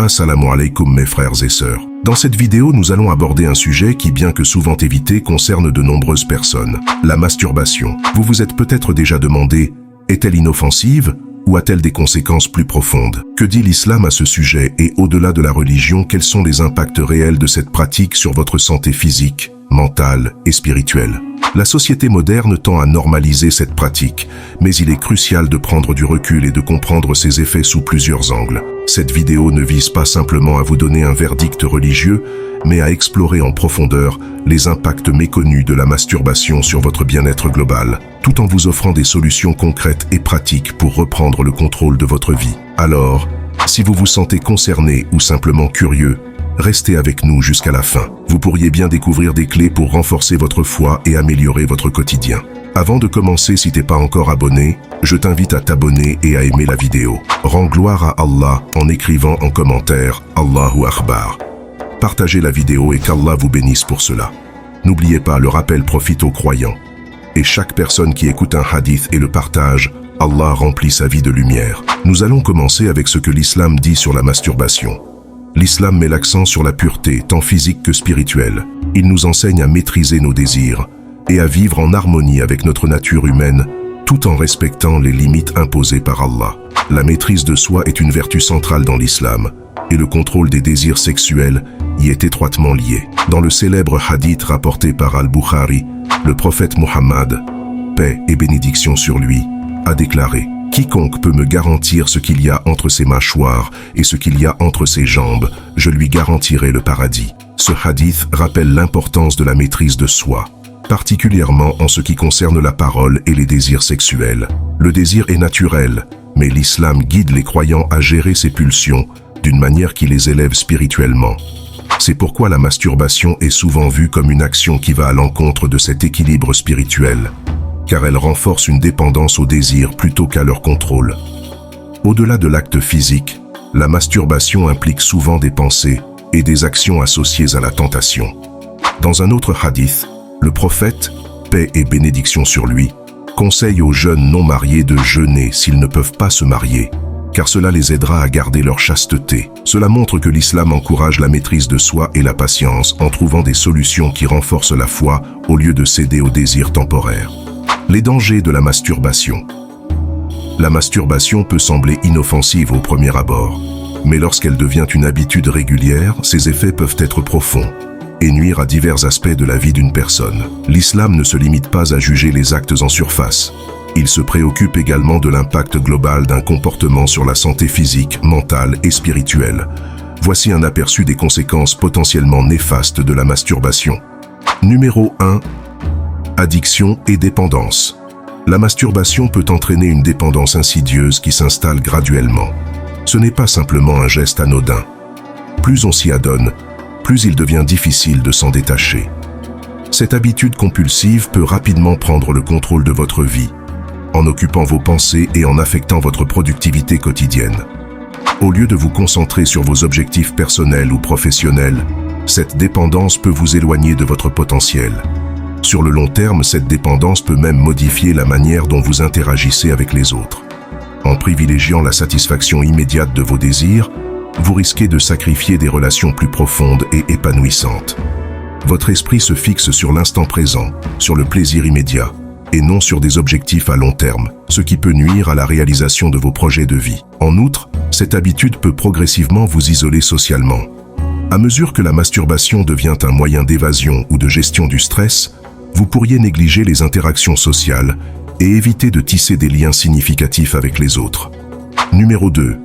Assalamu alaikum mes frères et sœurs. Dans cette vidéo, nous allons aborder un sujet qui, bien que souvent évité, concerne de nombreuses personnes. La masturbation. Vous vous êtes peut-être déjà demandé, est-elle inoffensive ou a-t-elle des conséquences plus profondes? Que dit l'islam à ce sujet et au-delà de la religion, quels sont les impacts réels de cette pratique sur votre santé physique, mentale et spirituelle? La société moderne tend à normaliser cette pratique, mais il est crucial de prendre du recul et de comprendre ses effets sous plusieurs angles. Cette vidéo ne vise pas simplement à vous donner un verdict religieux, mais à explorer en profondeur les impacts méconnus de la masturbation sur votre bien-être global, tout en vous offrant des solutions concrètes et pratiques pour reprendre le contrôle de votre vie. Alors, si vous vous sentez concerné ou simplement curieux, restez avec nous jusqu'à la fin. Vous pourriez bien découvrir des clés pour renforcer votre foi et améliorer votre quotidien. Avant de commencer, si t'es pas encore abonné, je t'invite à t'abonner et à aimer la vidéo. Rends gloire à Allah en écrivant en commentaire « Allahu Akbar ». Partagez la vidéo et qu'Allah vous bénisse pour cela. N'oubliez pas, le rappel profite aux croyants. Et chaque personne qui écoute un hadith et le partage, Allah remplit sa vie de lumière. Nous allons commencer avec ce que l'islam dit sur la masturbation. L'islam met l'accent sur la pureté, tant physique que spirituelle. Il nous enseigne à maîtriser nos désirs et à vivre en harmonie avec notre nature humaine, tout en respectant les limites imposées par Allah. La maîtrise de soi est une vertu centrale dans l'islam, et le contrôle des désirs sexuels y est étroitement lié. Dans le célèbre hadith rapporté par Al-Bukhari, le prophète Mohammed, paix et bénédiction sur lui, a déclaré: « Quiconque peut me garantir ce qu'il y a entre ses mâchoires et ce qu'il y a entre ses jambes, je lui garantirai le paradis. » Ce hadith rappelle l'importance de la maîtrise de soi, particulièrement en ce qui concerne la parole et les désirs sexuels. Le désir est naturel, mais l'islam guide les croyants à gérer ces pulsions d'une manière qui les élève spirituellement. C'est pourquoi la masturbation est souvent vue comme une action qui va à l'encontre de cet équilibre spirituel, car elle renforce une dépendance au désir plutôt qu'à leur contrôle. Au-delà de l'acte physique, la masturbation implique souvent des pensées et des actions associées à la tentation. Dans un autre hadith, le prophète, paix et bénédiction sur lui, conseille aux jeunes non mariés de jeûner s'ils ne peuvent pas se marier, car cela les aidera à garder leur chasteté. Cela montre que l'islam encourage la maîtrise de soi et la patience en trouvant des solutions qui renforcent la foi au lieu de céder aux désirs temporaires. Les dangers de la masturbation. La masturbation peut sembler inoffensive au premier abord, mais lorsqu'elle devient une habitude régulière, ses effets peuvent être profonds et nuire à divers aspects de la vie d'une personne. L'islam ne se limite pas à juger les actes en surface. Il se préoccupe également de l'impact global d'un comportement sur la santé physique, mentale et spirituelle. Voici un aperçu des conséquences potentiellement néfastes de la masturbation. Numéro 1. Addiction et dépendance. La masturbation peut entraîner une dépendance insidieuse qui s'installe graduellement. Ce n'est pas simplement un geste anodin. Plus on s'y adonne, plus il devient difficile de s'en détacher. Cette habitude compulsive peut rapidement prendre le contrôle de votre vie, en occupant vos pensées et en affectant votre productivité quotidienne. Au lieu de vous concentrer sur vos objectifs personnels ou professionnels, cette dépendance peut vous éloigner de votre potentiel. Sur le long terme, cette dépendance peut même modifier la manière dont vous interagissez avec les autres. En privilégiant la satisfaction immédiate de vos désirs, vous risquez de sacrifier des relations plus profondes et épanouissantes. Votre esprit se fixe sur l'instant présent, sur le plaisir immédiat, et non sur des objectifs à long terme, ce qui peut nuire à la réalisation de vos projets de vie. En outre, cette habitude peut progressivement vous isoler socialement. À mesure que la masturbation devient un moyen d'évasion ou de gestion du stress, vous pourriez négliger les interactions sociales et éviter de tisser des liens significatifs avec les autres. Numéro 2.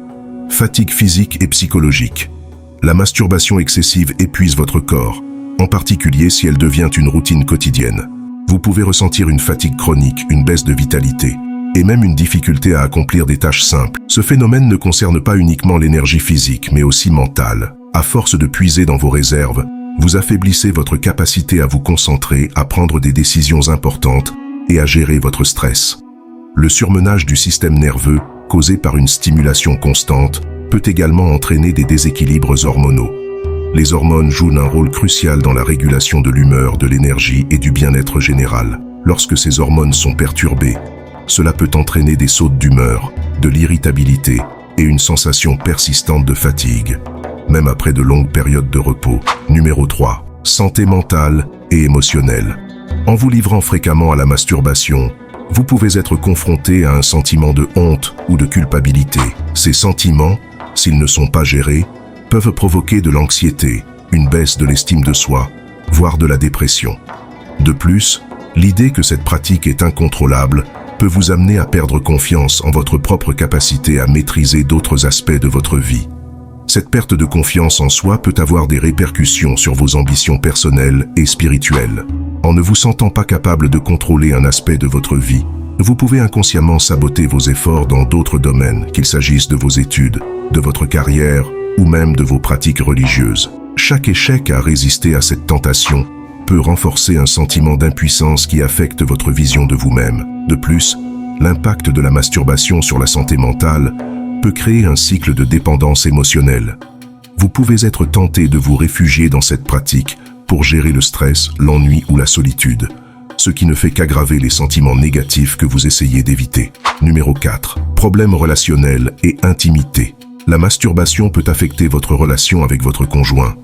Fatigue physique et psychologique. La masturbation excessive épuise votre corps, en particulier si elle devient une routine quotidienne. Vous pouvez ressentir une fatigue chronique, une baisse de vitalité, et même une difficulté à accomplir des tâches simples. Ce phénomène ne concerne pas uniquement l'énergie physique, mais aussi mentale. À force de puiser dans vos réserves, vous affaiblissez votre capacité à vous concentrer, à prendre des décisions importantes et à gérer votre stress. Le surmenage du système nerveux, causé par une stimulation constante, peut également entraîner des déséquilibres hormonaux. Les hormones jouent un rôle crucial dans la régulation de l'humeur, de l'énergie et du bien-être général. Lorsque ces hormones sont perturbées, cela peut entraîner des sautes d'humeur, de l'irritabilité et une sensation persistante de fatigue. même après de longues périodes de repos. Numéro 3. Santé mentale et émotionnelle. En vous livrant fréquemment à la masturbation, vous pouvez être confronté à un sentiment de honte ou de culpabilité. Ces sentiments, s'ils ne sont pas gérés, peuvent provoquer de l'anxiété, une baisse de l'estime de soi, voire de la dépression. De plus, l'idée que cette pratique est incontrôlable peut vous amener à perdre confiance en votre propre capacité à maîtriser d'autres aspects de votre vie. Cette perte de confiance en soi peut avoir des répercussions sur vos ambitions personnelles et spirituelles. En ne vous sentant pas capable de contrôler un aspect de votre vie, vous pouvez inconsciemment saboter vos efforts dans d'autres domaines, qu'il s'agisse de vos études, de votre carrière ou même de vos pratiques religieuses. Chaque échec à résister à cette tentation peut renforcer un sentiment d'impuissance qui affecte votre vision de vous-même. De plus, l'impact de la masturbation sur la santé mentale peut créer un cycle de dépendance émotionnelle. Vous pouvez être tenté de vous réfugier dans cette pratique pour gérer le stress, l'ennui ou la solitude, ce qui ne fait qu'aggraver les sentiments négatifs que vous essayez d'éviter. Numéro 4. Problèmes relationnels et intimité. La masturbation peut affecter votre relation avec votre conjoint,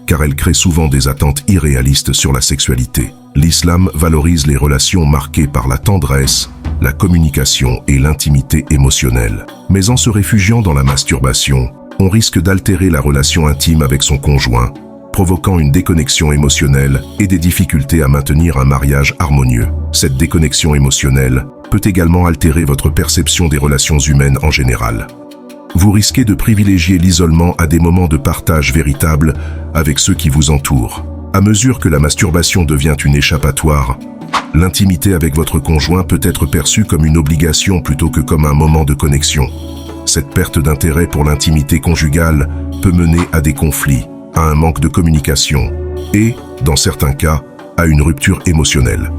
car elle crée souvent des attentes irréalistes sur la sexualité. L'islam valorise les relations marquées par la tendresse, la communication et l'intimité émotionnelle. Mais en se réfugiant dans la masturbation, on risque d'altérer la relation intime avec son conjoint, provoquant une déconnexion émotionnelle et des difficultés à maintenir un mariage harmonieux. Cette déconnexion émotionnelle peut également altérer votre perception des relations humaines en général. Vous risquez de privilégier l'isolement à des moments de partage véritable avec ceux qui vous entourent. À mesure que la masturbation devient une échappatoire, l'intimité avec votre conjoint peut être perçue comme une obligation plutôt que comme un moment de connexion. Cette perte d'intérêt pour l'intimité conjugale peut mener à des conflits, à un manque de communication et, dans certains cas, à une rupture émotionnelle.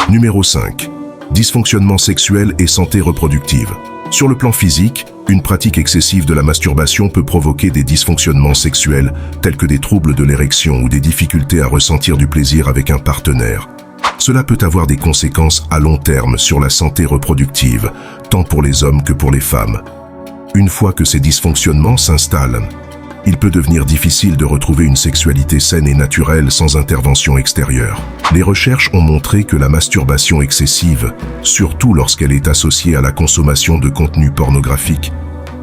Numéro 5. Dysfonctionnement sexuel et santé reproductive. Sur le plan physique, une pratique excessive de la masturbation peut provoquer des dysfonctionnements sexuels tels que des troubles de l'érection ou des difficultés à ressentir du plaisir avec un partenaire. Cela peut avoir des conséquences à long terme sur la santé reproductive, tant pour les hommes que pour les femmes. Une fois que ces dysfonctionnements s'installent, il peut devenir difficile de retrouver une sexualité saine et naturelle sans intervention extérieure. Les recherches ont montré que la masturbation excessive, surtout lorsqu'elle est associée à la consommation de contenu pornographique,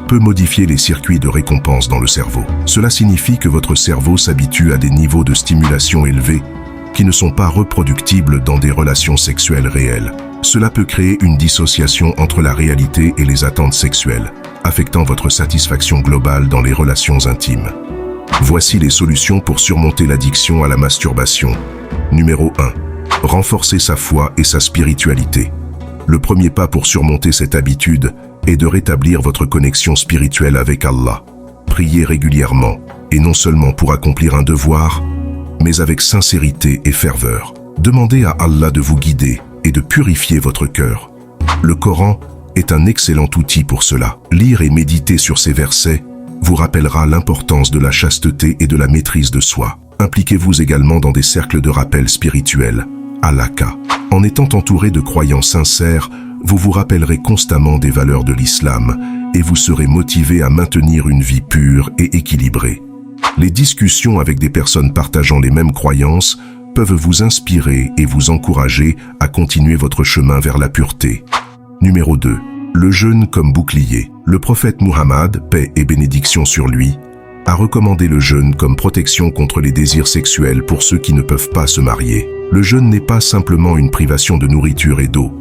peut modifier les circuits de récompense dans le cerveau. Cela signifie que votre cerveau s'habitue à des niveaux de stimulation élevés qui ne sont pas reproductibles dans des relations sexuelles réelles. Cela peut créer une dissociation entre la réalité et les attentes sexuelles, affectant votre satisfaction globale dans les relations intimes. Voici les solutions pour surmonter l'addiction à la masturbation. Numéro 1. Renforcer sa foi et sa spiritualité. Le premier pas pour surmonter cette habitude est de rétablir votre connexion spirituelle avec Allah. Priez régulièrement, et non seulement pour accomplir un devoir, mais avec sincérité et ferveur. Demandez à Allah de vous guider et de purifier votre cœur. Le Coran est un excellent outil pour cela. Lire et méditer sur ces versets vous rappellera l'importance de la chasteté et de la maîtrise de soi. Impliquez-vous également dans des cercles de rappel spirituels, halakha. En étant entouré de croyants sincères, vous vous rappellerez constamment des valeurs de l'islam et vous serez motivé à maintenir une vie pure et équilibrée. Les discussions avec des personnes partageant les mêmes croyances peuvent vous inspirer et vous encourager à continuer votre chemin vers la pureté. Numéro 2. Le jeûne comme bouclier. Le prophète Muhammad, paix et bénédiction sur lui, a recommandé le jeûne comme protection contre les désirs sexuels pour ceux qui ne peuvent pas se marier. Le jeûne n'est pas simplement une privation de nourriture et d'eau.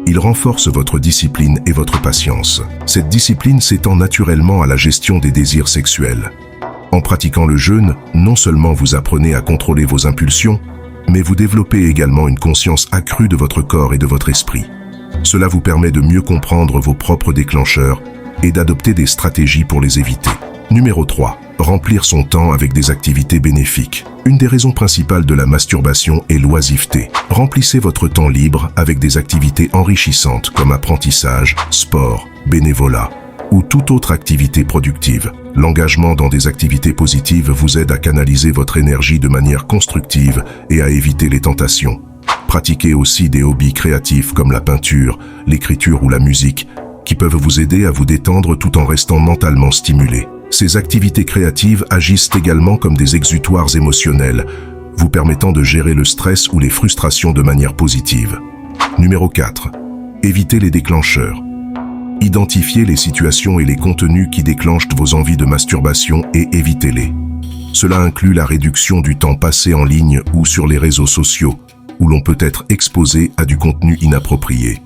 Il renforce votre discipline et votre patience. Cette discipline s'étend naturellement à la gestion des désirs sexuels. En pratiquant le jeûne, non seulement vous apprenez à contrôler vos impulsions, mais vous développez également une conscience accrue de votre corps et de votre esprit. Cela vous permet de mieux comprendre vos propres déclencheurs et d'adopter des stratégies pour les éviter. Numéro 3. Remplir son temps avec des activités bénéfiques. Une des raisons principales de la masturbation est l'oisiveté. Remplissez votre temps libre avec des activités enrichissantes comme apprentissage, sport, bénévolat ou toute autre activité productive. L'engagement dans des activités positives vous aide à canaliser votre énergie de manière constructive et à éviter les tentations. Pratiquez aussi des hobbies créatifs comme la peinture, l'écriture ou la musique, qui peuvent vous aider à vous détendre tout en restant mentalement stimulé. Ces activités créatives agissent également comme des exutoires émotionnels, vous permettant de gérer le stress ou les frustrations de manière positive. Numéro 4. Évitez les déclencheurs. Identifiez les situations et les contenus qui déclenchent vos envies de masturbation et évitez-les. Cela inclut la réduction du temps passé en ligne ou sur les réseaux sociaux, où l'on peut être exposé à du contenu inapproprié.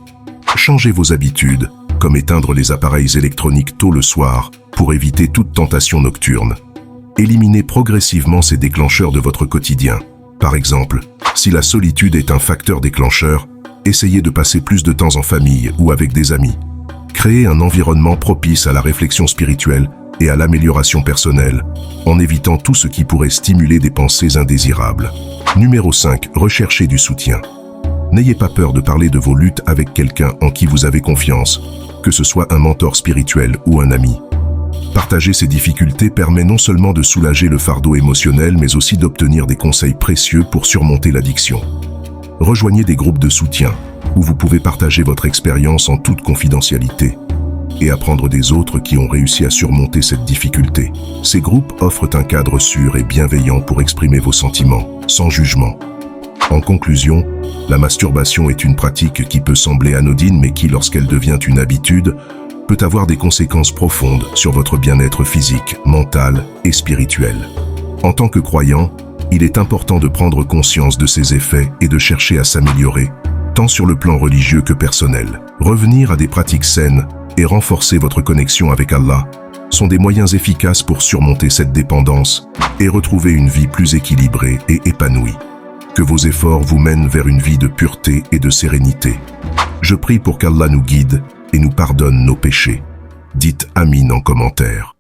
Changez vos habitudes, comme éteindre les appareils électroniques tôt le soir, pour éviter toute tentation nocturne. Éliminez progressivement ces déclencheurs de votre quotidien. Par exemple, si la solitude est un facteur déclencheur, essayez de passer plus de temps en famille ou avec des amis. Créez un environnement propice à la réflexion spirituelle et à l'amélioration personnelle, en évitant tout ce qui pourrait stimuler des pensées indésirables. Numéro 5. Recherchez du soutien. N'ayez pas peur de parler de vos luttes avec quelqu'un en qui vous avez confiance, que ce soit un mentor spirituel ou un ami. Partager ces difficultés permet non seulement de soulager le fardeau émotionnel, mais aussi d'obtenir des conseils précieux pour surmonter l'addiction. Rejoignez des groupes de soutien, où vous pouvez partager votre expérience en toute confidentialité et apprendre des autres qui ont réussi à surmonter cette difficulté. Ces groupes offrent un cadre sûr et bienveillant pour exprimer vos sentiments, sans jugement. En conclusion, la masturbation est une pratique qui peut sembler anodine, mais qui, lorsqu'elle devient une habitude, peut avoir des conséquences profondes sur votre bien-être physique, mental et spirituel. En tant que croyant, il est important de prendre conscience de ses effets et de chercher à s'améliorer, tant sur le plan religieux que personnel. Revenir à des pratiques saines et renforcer votre connexion avec Allah sont des moyens efficaces pour surmonter cette dépendance et retrouver une vie plus équilibrée et épanouie. Que vos efforts vous mènent vers une vie de pureté et de sérénité. Je prie pour qu'Allah nous guide et nous pardonne nos péchés. Dites Amin en commentaire.